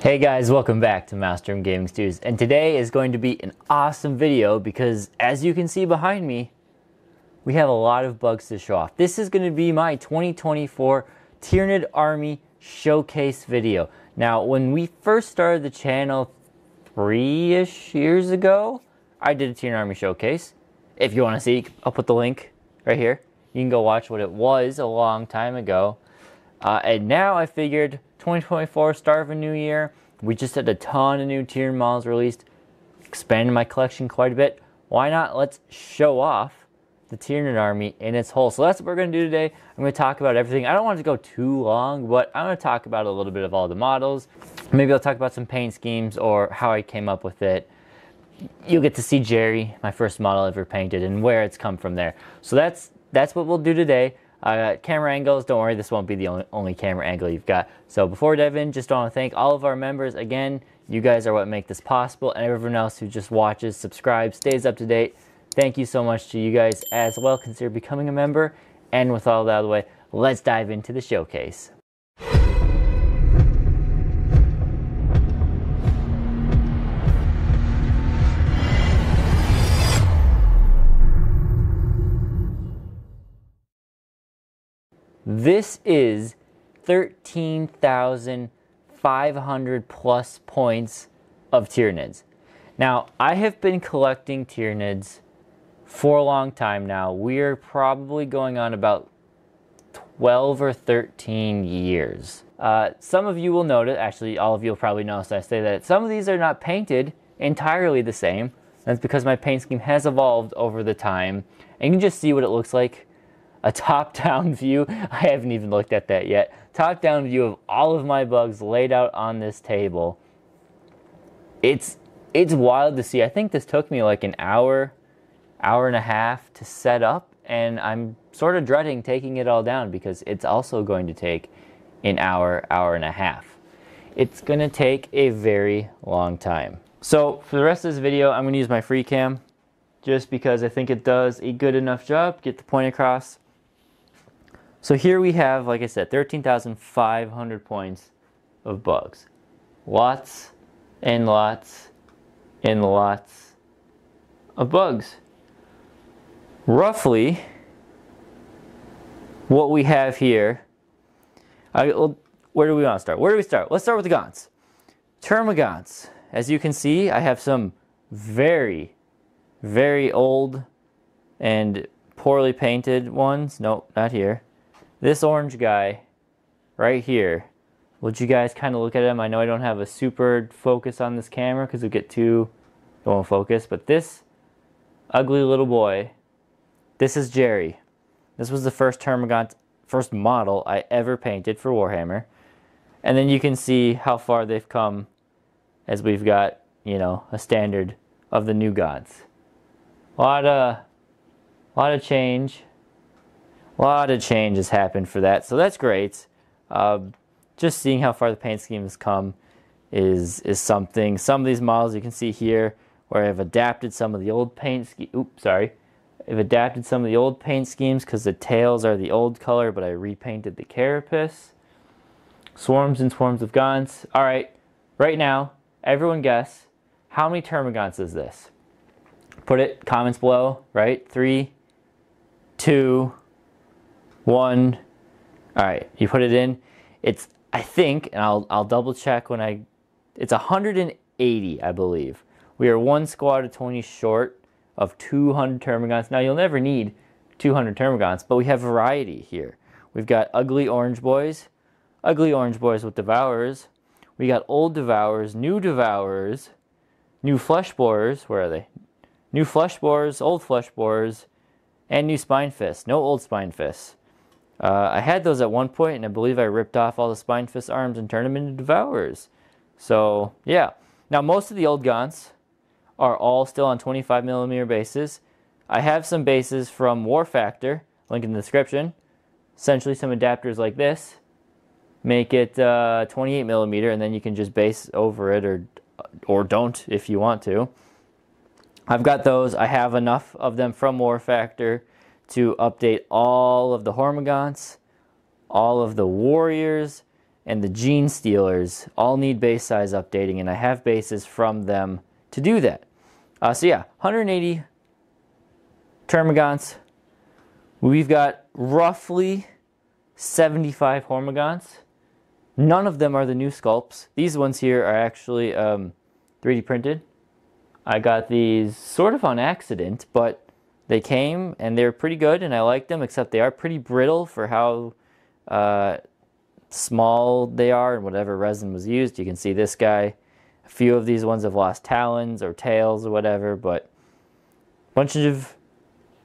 Hey guys, welcome back to Master Gaming Stews, and today is going to be an awesome video because as you can see behind me, we have a lot of bugs to show off. This is going to be my 2024 Tyranid Army Showcase video. Now, when we first started the channel 3-ish years ago, I did a Tyranid Army Showcase. If you want to see, I'll put the link right here. You can go watch what it was a long time ago. And now I figured 2024, start of a new year. We just had a ton of new Tyranid models released, expanded my collection quite a bit. Why not? Let's show off the Tyranid army in its whole. So that's what we're going to do today. I'm going to talk about everything. I don't want it to go too long, but I'm going to talk about a little bit of all the models. Maybe I'll talk about some paint schemes or how I came up with it. You'll get to see Jerry, my first model ever painted, and where it's come from there. So that's what we'll do today. Camera angles, don't worry, this won't be the only camera angle you've got. So before we dive in, just want to thank all of our members. Again, you guys are what make this possible, and everyone else who just watches, subscribes, stays up to date. Thank you so much to you guys as well. Consider becoming a member. And with all that out of the way, let's dive into the showcase. This is 13,500 plus points of Tyranids. Now, I have been collecting Tyranids for a long time now. We're probably going on about 12 or 13 years. Some of you will notice, actually all of you will probably notice I say that some of these are not painted entirely the same. That's because my paint scheme has evolved over the time. And you can just see what it looks like. A top-down view, I haven't even looked at that yet. Top-down view of all of my bugs laid out on this table. It's wild to see. I think this took me like an hour and a half to set up, and I'm sort of dreading taking it all down because it's also going to take an hour and a half. It's going to take a very long time. So for the rest of this video, I'm going to use my free cam just because I think it does a good enough job, get the point across. So here we have, like I said, 13,500 points of bugs. Lots and lots and lots of bugs. Roughly, what we have here, where do we want to start? Where do we start? Let's start with the Gaunts. Termagants. As you can see, I have some very, very old and poorly painted ones. Nope, not here. This orange guy right here, would you guys kind of look at him? I know I don't have a super focus on this camera because it'll get too, don't want to focus, but this ugly little boy, this is Jerry. This was the first Termagant, first model I ever painted for Warhammer. And then you can see how far they've come as we've got, you know, a standard of the new gods. A lot of change. A lot of change has happened for that, so that's great. Just seeing how far the paint scheme has come is something. Some of these models you can see here where I've adapted some of the old paint I've adapted some of the old paint schemes because the tails are the old color, but I repainted the carapace. Swarms and swarms of Gaunts. Alright, right now, everyone guess, how many Termagants is this? Put it, comments below, right? 3, 2, 1. Alright, you put it in. It's, I think, and I'll double check when it's 180, I believe. We are one squad of 20 short of 200 Termagants. Now, you'll never need 200 Termagants, but we have variety here. We've got ugly orange boys with Devourers. We got old Devourers, new Flesh Borers. Where are they? New Flesh Borers, old Flesh Borers, and new Spine Fists. No old Spine Fists. I had those at one point, and I believe I ripped off all the Spine Fist arms and turned them into Devourers. So, yeah. Now, most of the old Gaunts are all still on 25mm bases. I have some bases from War Factor, link in the description. Essentially, some adapters like this. Make it 28mm, and then you can just base over it, or don't if you want to. I've got those. I have enough of them from War Factor to update all of the Hormons, all of the warriors, and the Gene Stealers all need base size updating, and I have bases from them to do that. So yeah, 180 Termagants. We've got roughly 75 Hormagants. None of them are the new sculpts. These ones here are actually 3D printed. I got these sort of on accident, but they came and they're pretty good and I like them, except they are pretty brittle for how small they are and whatever resin was used. You can see this guy. A few of these ones have lost talons or tails or whatever, but a bunch of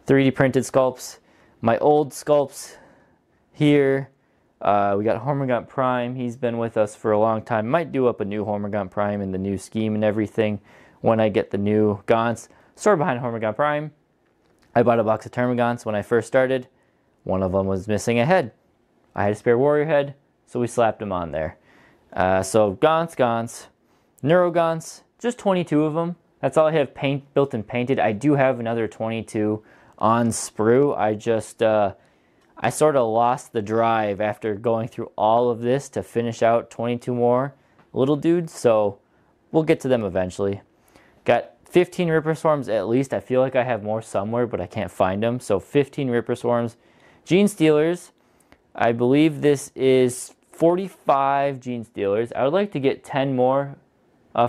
3D printed sculpts. My old sculpts here, we got Hormagant Prime. He's been with us for a long time. Might do up a new Hormagant Prime in the new scheme and everything when I get the new Gaunts. Story behind Hormagant Prime. I bought a box of Termagants when I first started. One of them was missing a head. I had a spare warrior head, so we slapped him on there. So Gaunts, Neuro Gaunts, just 22 of them. That's all I have built and painted. I do have another 22 on sprue. I sort of lost the drive after going through all of this to finish out 22 more little dudes, so we'll get to them eventually. Got 15 Ripper Swarms at least. I feel like I have more somewhere, but I can't find them. So 15 Ripper Swarms. Gene Stealers. I believe this is 45 Gene Stealers. I would like to get 10 more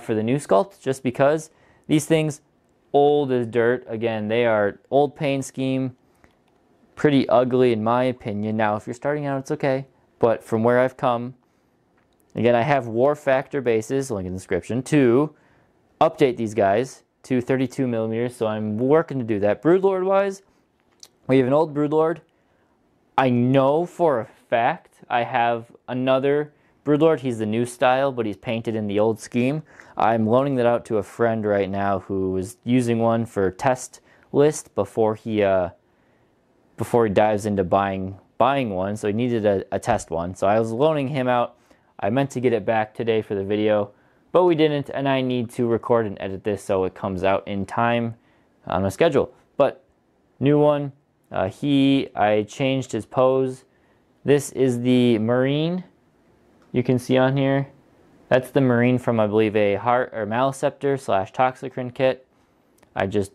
for the new sculpt, just because these things, old as dirt. Again, they are old paint scheme. Pretty ugly in my opinion. Now, if you're starting out, it's okay. But from where I've come, again, I have War Factor bases, link in the description, to update these guys to 32 millimeters, so I'm working to do that. Broodlord wise, we have an old Broodlord. I know for a fact I have another Broodlord. He's the new style, but he's painted in the old scheme. I'm loaning that out to a friend right now who is using one for test list before he dives into buying one, so he needed a test one. So I was loaning him out. I meant to get it back today for the video, but we didn't, and I need to record and edit this so it comes out in time on a schedule. But new one, I changed his pose. This is the Marine you can see on here. That's the Marine from, I believe, a Heart or Maliceptor / Toxicrin kit. I just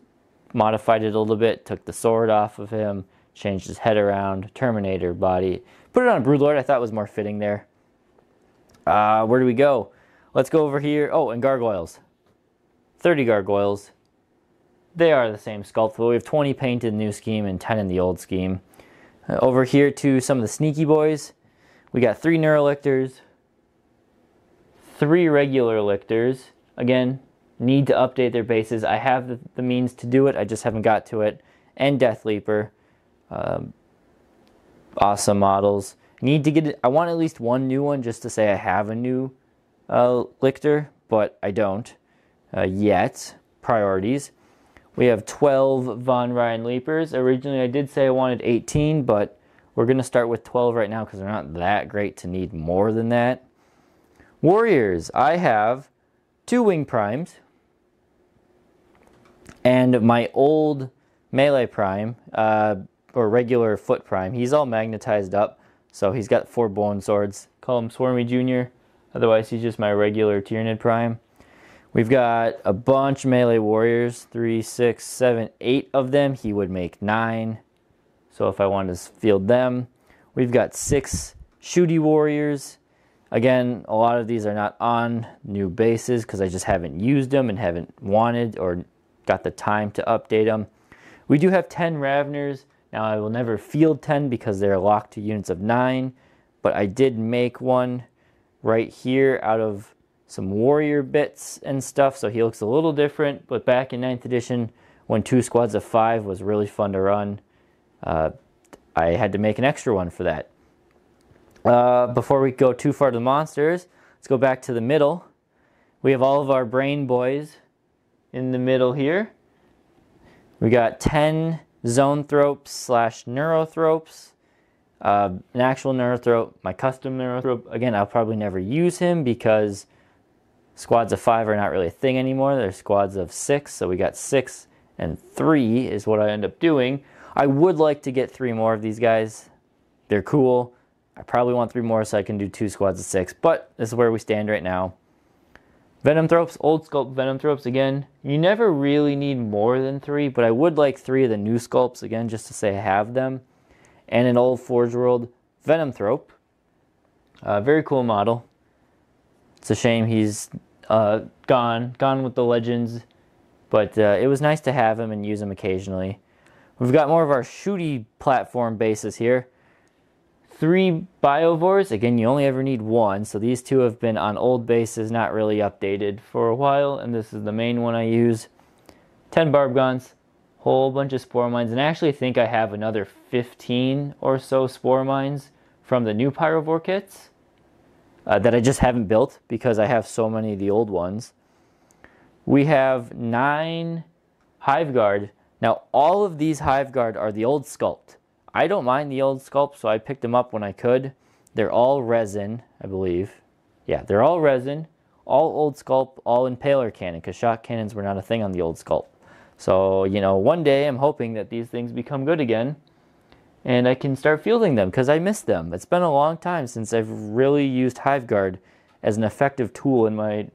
modified it a little bit, took the sword off of him, changed his head around, Terminator body. Put it on a Broodlord. I thought it was more fitting there. Where do we go? Let's go over here. Oh, and gargoyles. 30 gargoyles. They are the same sculpt, but we have 20 painted in the new scheme and 10 in the old scheme. Over here to some of the sneaky boys. We got 3 Neurolictors, 3 regular lictors. Again, need to update their bases. I have the means to do it, I just haven't got to it. And Death Leaper. Awesome models. Need to get it. I want at least one new one just to say I have a new lictor, but I don't yet. Priorities. We have 12 Von Ryan Leapers. Originally I did say I wanted 18, but we're going to start with 12 right now because they're not that great to need more than that. Warriors. I have 2 Wing Primes and my old Melee Prime, or regular Foot Prime. He's all magnetized up, so he's got 4 bone swords. Call him Swarmy Jr. Otherwise, he's just my regular Tyranid Prime. We've got a bunch of melee warriors, 3, 6, 7, 8 of them. He would make 9. So if I wanted to field them. We've got 6 shooty warriors. Again, a lot of these are not on new bases because I just haven't used them and haven't wanted or got the time to update them. We do have 10 Raveners. Now I will never field 10 because they're locked to units of 9. But I did make one right here out of some warrior bits and stuff, so he looks a little different. But back in 9th edition, when 2 squads of 5 was really fun to run, I had to make an extra one for that. Before we go too far to the monsters, let's go back to the middle. We have all of our brain boys in the middle here. We got 10 Zoanthropes / Neurothropes. An actual Neurothrope, my custom Neurothrope. Again, I'll probably never use him because squads of 5 are not really a thing anymore. They're squads of 6, so we got 6 and 3 is what I end up doing. I would like to get 3 more of these guys. They're cool. I probably want 3 more so I can do 2 squads of 6, but this is where we stand right now. Venom Thropes, old sculpt Venom Thropes again. You never really need more than 3, but I would like 3 of the new sculpts again, just to say I have them. And an old Forge World Venom Thrope. Very cool model. It's a shame he's gone with the Legends, but it was nice to have him and use him occasionally. We've got more of our shooty platform bases here. 3 Biovores. Again, you only ever need 1, so these 2 have been on old bases, not really updated for a while, and this is the main one I use. 10 Barbgons, whole bunch of Spore Mines, and I actually think I have another 15 or so Spore Mines from the new Pyro kits that I just haven't built because I have so many of the old ones. We have 9 Hive Guard. Now, all of these Hive Guard are the old sculpt. I don't mind the old sculpt, so I picked them up when I could. They're all resin, I believe. Yeah, they're all resin, all old sculpt, all impaler cannon, because shock cannons were not a thing on the old sculpt. So, you know, one day I'm hoping that these things become good again, and I can start fielding them, because I miss them. It's been a long time since I've really used Hive Guard as an effective tool in my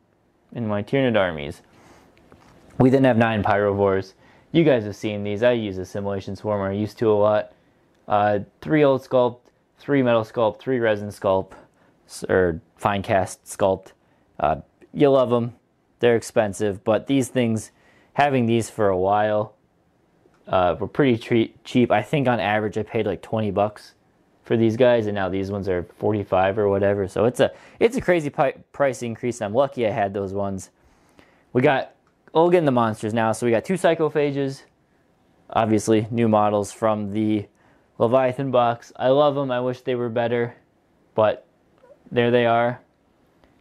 Tyranid armies. We then have 9 Pyrovores. You guys have seen these. I use a Simulation Swarmer. I used to a lot. 3 old sculpt, 3 metal sculpt, 3 resin sculpt, or fine cast sculpt. You love them. They're expensive, but these things, having these for a while, were pretty cheap. I think on average I paid like 20 bucks for these guys, and now these ones are 45 or whatever. So it's a crazy price increase, and I'm lucky I had those ones. We'll get into the monsters now. So we got 2 Psychophages, obviously new models from the Leviathan box. I love them. I wish they were better, but there they are.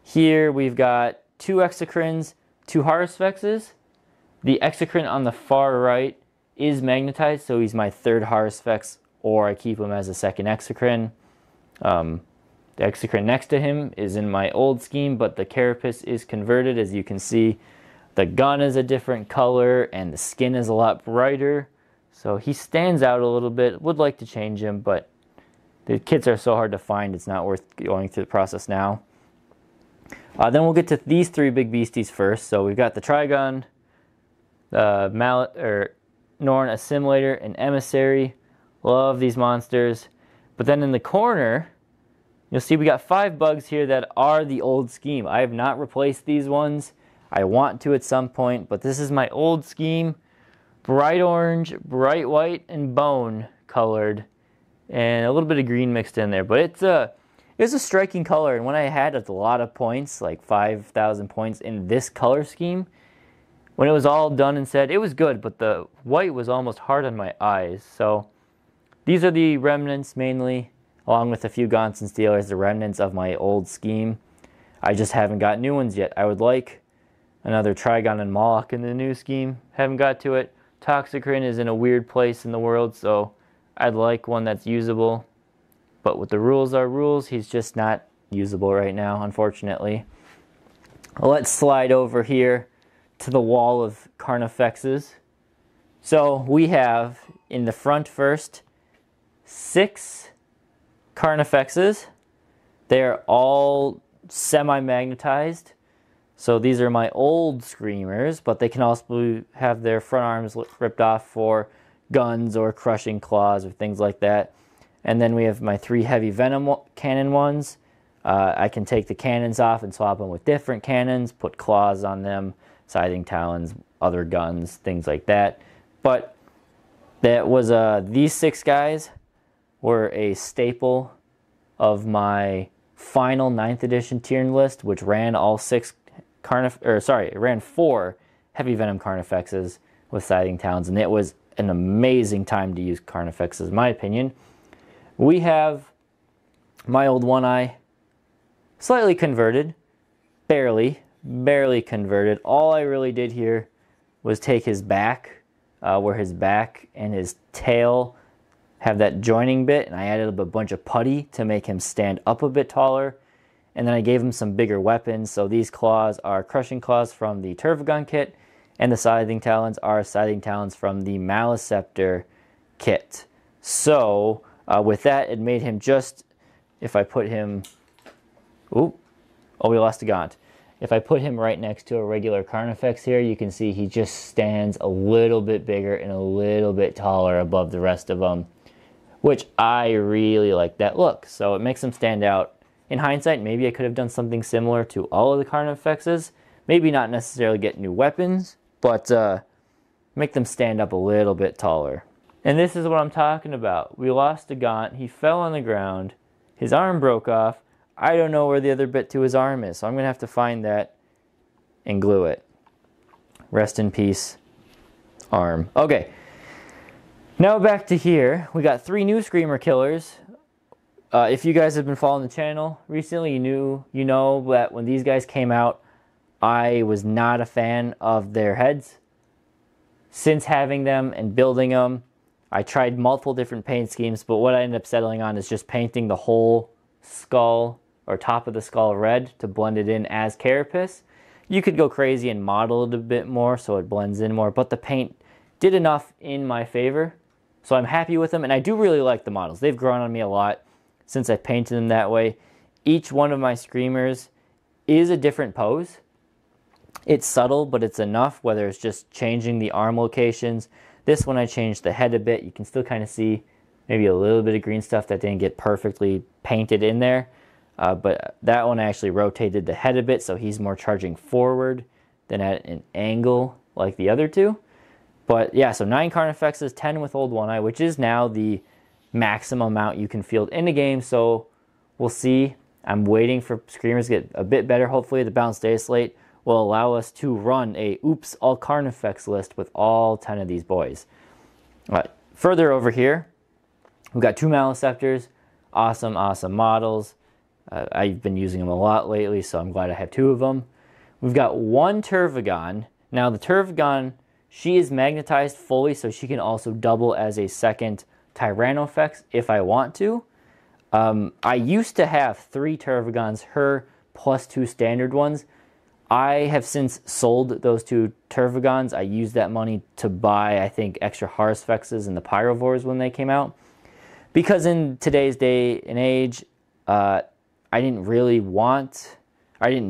Here we've got 2 Exocrines, 2 Carnifexes. The Exocrine on the far right is magnetized, so he's my 3rd Carnifex, or I keep him as a 2nd Exocrine. The Exocrine next to him is in my old scheme, but the carapace is converted. As you can see, the gun is a different color, and the skin is a lot brighter. So he stands out a little bit. Would like to change him, but the kits are so hard to find, it's not worth going through the process now. Then we'll get to these 3 big beasties first. So we've got the Trigon, the Norn Assimilator, and Emissary. Love these monsters. But then in the corner, you'll see we got 5 bugs here that are the old scheme. I have not replaced these ones. I want to at some point, but this is my old scheme. Bright orange, bright white, and bone colored, and a little bit of green mixed in there. But it's a striking color, and when I had a lot of points, like 5,000 points in this color scheme, when it was all done and said, it was good, but the white was almost hard on my eyes. So these are the remnants mainly, along with a few Gaunts and Steelers, the remnants of my old scheme. I just haven't got new ones yet. I would like another Trigon and Moloch in the new scheme. Haven't got to it. Toxicrin is in a weird place in the world, so I'd like one that's usable. But with the rules are rules, he's just not usable right now, unfortunately. Let's slide over here to the wall of Carnifexes. So we have, in the front first, 6 Carnifexes. They're all semi-magnetized. So these are my old Screamers, but they can also have their front arms ripped off for guns or crushing claws or things like that. And then we have my 3 heavy Venom cannon ones. I can take the cannons off and swap them with different cannons, put claws on them, scything talons, other guns, things like that. But that was these 6 guys were a staple of my final 9th edition Tyranid list, which ran all 6 it ran 4 heavy Venom Carnifexes with scything talons, and it was an amazing time to use Carnifexes, in my opinion. We have my old One-Eye, slightly converted, barely converted. All I really did here was take his back, where his back and his tail have that joining bit, and I added a bunch of putty to make him stand up a bit taller. And then I gave him some bigger weapons. So these claws are crushing claws from the Turvagon kit, and the scything talons are scything talons from the Maliceptor kit. So with that, it made him just if I put him... Ooh. Oh, we lost a Gaunt. If I put him right next to a regular Carnifex here, you can see he just stands a little bit bigger and a little bit taller above the rest of them, which I really like that look. So it makes them stand out. In hindsight, maybe I could have done something similar to all of the Carnifexes. Maybe not necessarily get new weapons, but make them stand up a little bit taller. And this is what I'm talking about. We lost a Gaunt. He fell on the ground. His arm broke off. I don't know where the other bit to his arm is, so I'm going to have to find that and glue it. Rest in peace, arm. Okay, now back to here. We got 3 new Screamer killers. If you guys have been following the channel recently, you know that when these guys came out, I was not a fan of their heads. Since having them and building them, I tried multiple different paint schemes, but what I ended up settling on is just painting the whole skull or top of the skull red to blend it in as carapace. You could go crazy and model it a bit more so it blends in more, but the paint did enough in my favor, so I'm happy with them, and I do really like the models. They've grown on me a lot since I painted them that way. Each one of my Screamers is a different pose. It's subtle, but it's enough, whether it's just changing the arm locations. This one I changed the head a bit. You can still kind of see maybe a little bit of green stuff that didn't get perfectly painted in there. But that one I actually rotated the head a bit so he's more charging forward than at an angle like the other two. But yeah, so 9 Carnifexes, 10 with Old One Eye, which is now the maximum amount you can field in the game. So we'll see. I'm waiting for Screamers to get a bit better. Hopefully the Balanced Day Slate will allow us to run a oops all Carnifex list with all 10 of these boys. All right, further over here, we've got 2 Maleceptors. Awesome, awesome models. I've been using them a lot lately, so I'm glad I have 2 of them. We've got 1 Tervagon. Now the Tervagon, she is magnetized fully, so she can also double as a second Tyranofex if I want to. I used to have 3 Tervagons, her plus 2 standard ones. I have since sold those 2 Tervagons. I used that money to buy, I think, extra Harusfexes and the Pyrovores when they came out. Because in today's day and age, I didn't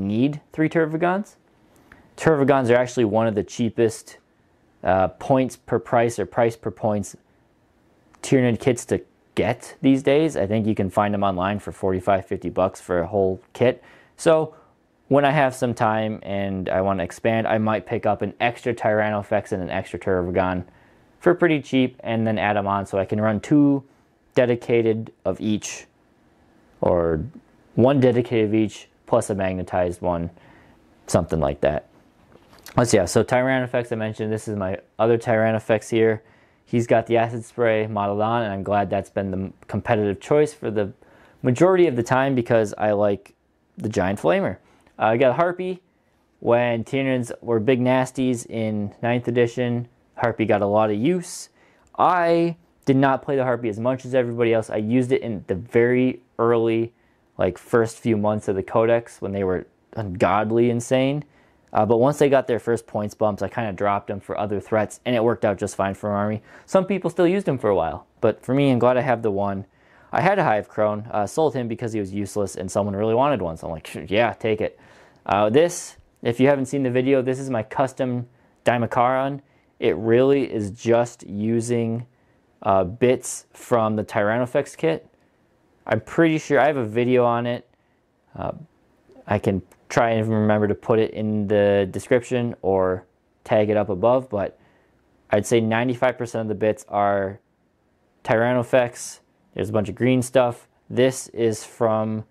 need 3 Tervagons. Tervagons are actually one of the cheapest points per price or price per points Tyranid kits to get these days. I think you can find them online for 45, 50 bucks for a whole kit. So when I have some time and I want to expand, I might pick up an extra Tyranofex and an extra Tervagon for pretty cheap and then add them on so I can run 2 dedicated of each, or 1 dedicated of each plus a magnetized one, something like that. Let's see. So Tyranofex, I mentioned, this is my other Tyranofex here. He's got the acid spray modeled on, and I'm glad that's been the competitive choice for the majority of the time because I like the giant flamer. I got a Harpy. When Tyranids were big nasties in 9th edition, Harpy got a lot of use. I did not play the Harpy as much as everybody else. I used it in the very early, like, first few months of the Codex when they were ungodly insane. But once they got their first points bumps, I kind of dropped them for other threats, and it worked out just fine for an army. Some people still used him for a while, but for me, I'm glad I have the one. I had a Hive Crone, sold him because he was useless, and someone really wanted one, so I'm like, yeah, take it. This, if you haven't seen the video, this is my custom Dimakaron. It really is just using bits from the Tyranofex kit. I'm pretty sure I have a video on it. I can try and remember to put it in the description or tag it up above, but I'd say 95% of the bits are Tyranofex. There's a bunch of green stuff. This is from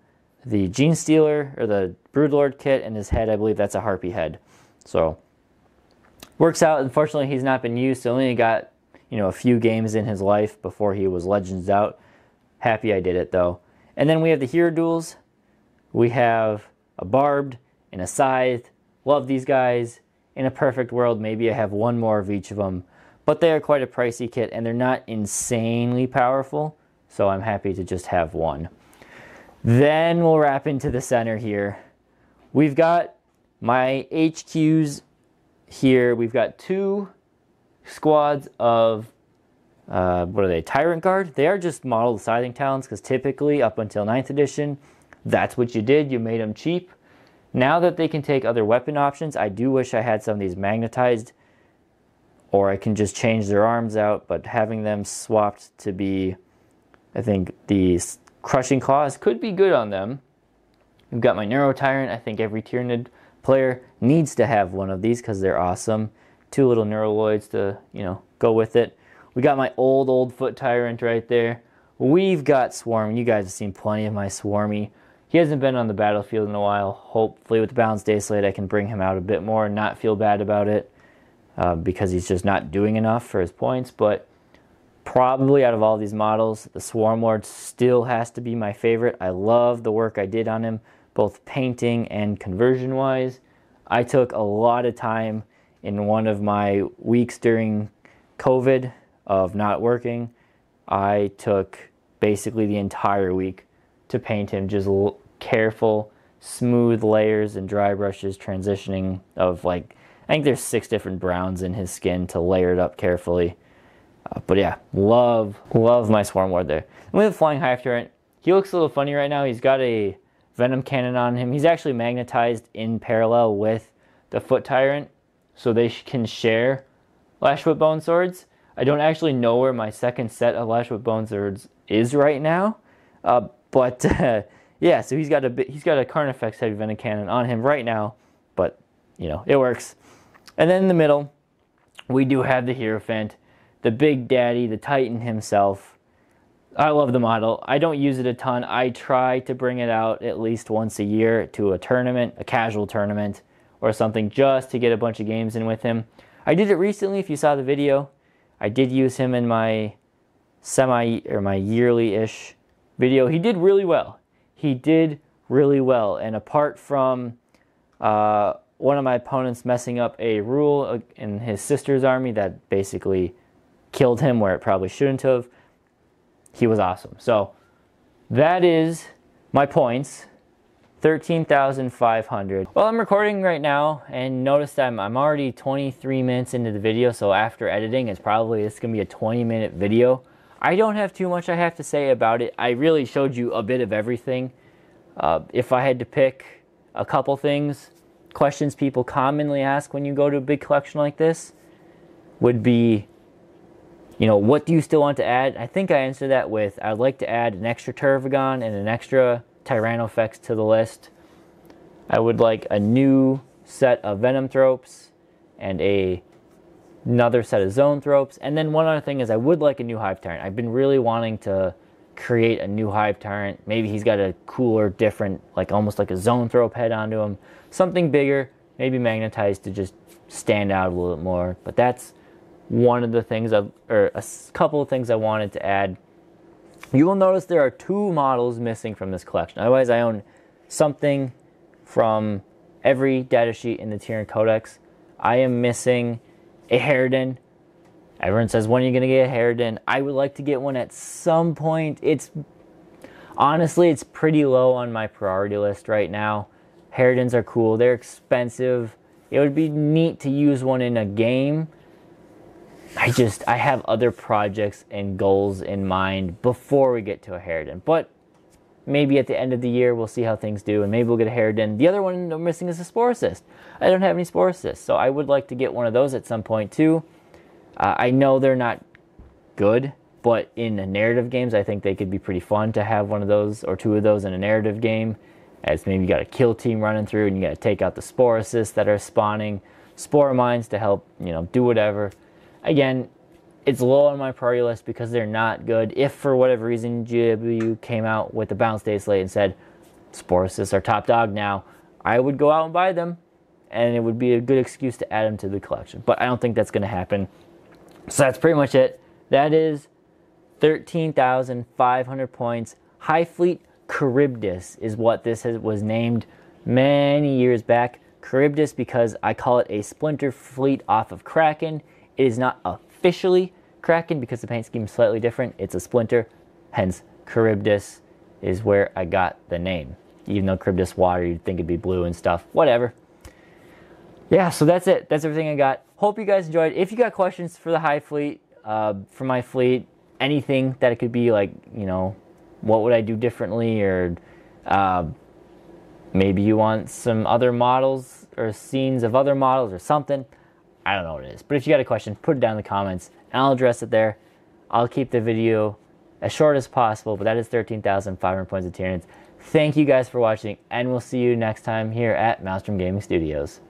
the Gene Stealer or the Broodlord kit, and his head, I believe that's a Harpy head. So works out. Unfortunately, he's not been used, so only got, you know, a few games in his life before he was Legends out. Happy I did it though. And then we have the Hero Duels. We have a Barbed and a Scythe. Love these guys. In a perfect world, maybe I have 1 more of each of them. But they are quite a pricey kit, and they're not insanely powerful. So I'm happy to just have 1. Then we'll wrap into the center here. We've got my HQs here. We've got 2 squads of what are they, Tyrant Guard. They are just modeled sizing talents, because typically up until 9th edition, that's what you did. You made them cheap. Now that they can take other weapon options, I do wish I had some of these magnetized, or I can just change their arms out, but having them swapped to be, I think these Crushing Claws could be good on them. We've got my Neuro Tyrant. I think every Tyranid player needs to have one of these because they're awesome. 2 little Neuroloids to, you know, go with it. We got my old Foot Tyrant right there. We've got Swarm. You guys have seen plenty of my Swarmy. He hasn't been on the battlefield in a while. Hopefully with the Balanced Day Slate I can bring him out a bit more and not feel bad about it, because he's just not doing enough for his points. But probably out of all these models, the Swarmlord still has to be my favorite. I love the work I did on him, both painting and conversion wise. I took a lot of time in one of my weeks during COVID of not working. I took basically the entire week to paint him, just careful, smooth layers and dry brushes, transitioning of like, I think there's 6 different browns in his skin to layer it up carefully. But yeah, love my Swarmlord there. And we have a Flying Hive Tyrant. He looks a little funny right now. He's got a Venom cannon on him. He's actually magnetized in parallel with the Foot Tyrant, so they can share Lashfoot Bone Swords. I don't actually know where my second set of Lashfoot Bone Swords is right now, but yeah. So he's got a Carnifex heavy Venom cannon on him right now, but you know it works. And then in the middle, we do have the Hierophant, the Big Daddy, the Titan himself. I love the model. I don't use it a ton. I try to bring it out at least once a year to a tournament, a casual tournament or something, just to get a bunch of games in with him. I did it recently, if you saw the video. I did use him in my my yearly-ish video. He did really well. He did really well. And apart from one of my opponents messing up a rule in his sister's army that basically killed him where it probably shouldn't have, he was awesome. So that is my points. 13,500. Well, I'm recording right now, and notice that I'm already 23 minutes into the video, so after editing, it's going to be a 20-minute video. I don't have too much I have to say about it. I really showed you a bit of everything. If I had to pick a couple things, questions people commonly ask when you go to a big collection like this would be, you know, what do you still want to add? I think I answered that with, I'd like to add an extra Tervagon and an extra Tyranid Effects to the list. I would like a new set of Venom Tropes and another set of Zone Tropes. And then one other thing is I would like a new Hive Tyrant. I've been really wanting to create a new Hive Tyrant. Maybe he's got a cooler, different, like almost like a Zone Thrope head onto him. Something bigger, maybe magnetized to just stand out a little bit more. But that's one of the things, or a couple of things I wanted to add. You will notice there are 2 models missing from this collection. Otherwise, I own something from every datasheet in the Tyranid Codex. I am missing a Harridan. Everyone says, when are you going to get a Harridan? I would like to get one at some point. Honestly, it's pretty low on my priority list right now. Harridans are cool. They're expensive. It would be neat to use one in a game. I have other projects and goals in mind before we get to a Harridan. But maybe at the end of the year, we'll see how things do, and maybe we'll get a Harridan. The other one I'm missing is a Sporicist. I don't have any Sporicists, so I would like to get one of those at some point too. I know they're not good, but in narrative games, I think they could be pretty fun to have one of those or 2 of those in a narrative game. As maybe you got a kill team running through, and you got to take out the Sporicists that are spawning Spore Mines to help, you know, do whatever. Again, it's low on my priority list because they're not good. If for whatever reason GW came out with the Balanced Day Slate and said, Sporicists are top dog now, I would go out and buy them, and it would be a good excuse to add them to the collection. But I don't think that's going to happen. So that's pretty much it. That is 13,500 points. Hive Fleet Charybdis is what this was named many years back. Charybdis because I call it a splinter fleet off of Kraken. It is not officially Kraken because the paint scheme is slightly different. It's a splinter, hence Charybdis is where I got the name. Even though Charybdis water, you'd think it'd be blue and stuff. Whatever. Yeah, so that's it. That's everything I got. Hope you guys enjoyed. If you got questions for the Hive Fleet, for my fleet. Anything that it could be, like, you know, what would I do differently, or maybe you want some other models or scenes of other models or something. I don't know what it is. But if you got a question, put it down in the comments and I'll address it there. I'll keep the video as short as possible, but that is 13,500 points of Tyranids. Thank you guys for watching, and we'll see you next time here at Maelstrom Gaming Studios.